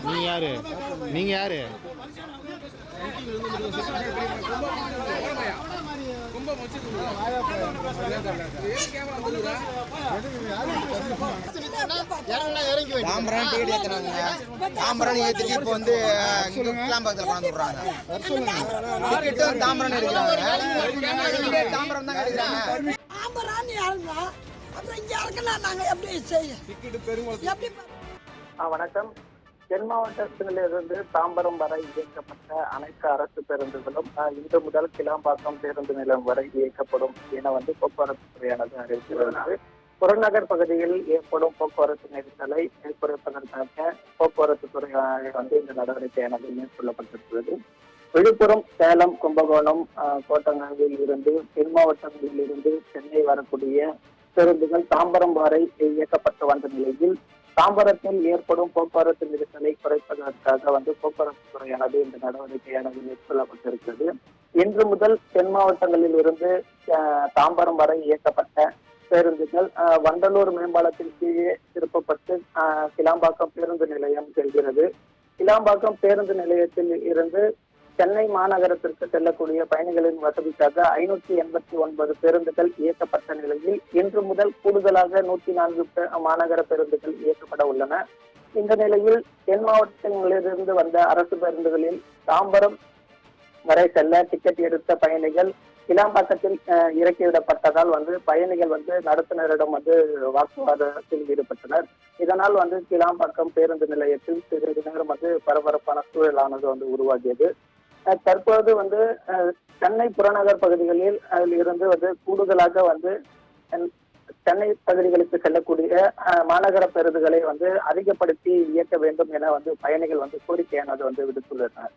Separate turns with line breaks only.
நீ யாரு? நீங்க யாரு?
தாம்பரம் ஏற்றிட்டு இப்போ வந்து கிளாம்பாக்கத்தில் கொண்டு விடுறாங்க. தாம்பரம் எடுக்கிறாங்க. தாம்பரம் தான் எடுக்கிறாங்க.
வணக்கம். தென் மாவட்டத்திலிருந்து தாம்பரம் வரை இயக்கப்பட்ட அனைத்து அரசு பேருந்துகளும் இன்று முதல் கிளாம்பாக்கம் பேருந்து நிலையம் வரை இயக்கப்படும் என போக்குவரத்து துறையானது அறிவிக்கிறது. புறநகர் பகுதியில் ஏற்படும் போக்குவரத்து நெரிசலை குறைப்பதற்காக போக்குவரத்து துறை இந்த நடவடிக்கையானது மேற்கொள்ளப்பட்டிருக்கிறது. விழுப்புரம், சேலம், கும்பகோணம், கோட்டங்கரையில் இருந்து தென் மாவட்டங்களில் இருந்து சென்னை வரக்கூடிய பேருந்துகள் தாம்பரம் வரை இயக்கப்பட்டு வந்த நிலையில் தாம்பரத்தில் ஏற்படும் போக்குவரத்து நெரிசலை குறைப்பதற்காக போக்குவரத்து துறையானது இந்த நடவடிக்கையானது மேற்கொள்ளப்பட்டிருக்கிறது. இன்று முதல் தென் மாவட்டங்களில் இருந்து தாம்பரம் வரை இயக்கப்பட்ட பேருந்துகள் வண்டலூர் மேம்பாலத்தின் கீழே திருப்பப்பட்டு கிளாம்பாக்கம் பேருந்து நிலையம் செல்கிறது. கிளாம்பாக்கம் பேருந்து நிலையத்தில் இருந்து சென்னை மாநகரத்திற்கு செல்லக்கூடிய பயணிகளின் வசதிக்காக 589 பேருந்துகள் இயக்கப்பட்ட நிலையில் இன்று முதல் கூடுதலாக 104 மாநகர பேருந்துகள் இயக்கப்பட உள்ளன. இந்த நிலையில் தென் மாவட்டங்களிலிருந்து வந்த அரசு பேருந்துகளில் தாம்பரம் வரை செல்ல டிக்கெட் எடுத்த பயணிகள் கிளாம்பாக்கத்தில் இறக்கிவிடப்பட்டதால் பயணிகள் நடத்துனரிடம் வாக்குவாதத்தில் ஈடுபட்டனர். இதனால் கிளாம்பாக்கம் பேருந்து நிலையத்தில் சிறிது நேரம் பரபரப்பான சூழலானது உருவாகியது. தற்போது சென்னை புறநகர் பகுதிகளில் அதில் இருந்து கூடுதலாக சென்னை பகுதிகளுக்கு செல்லக்கூடிய மாநகர பேருந்துகளை அதிகப்படுத்தி இயக்க வேண்டும் என பயணிகள் கோரிக்கையானது விடுத்துள்ளனர்.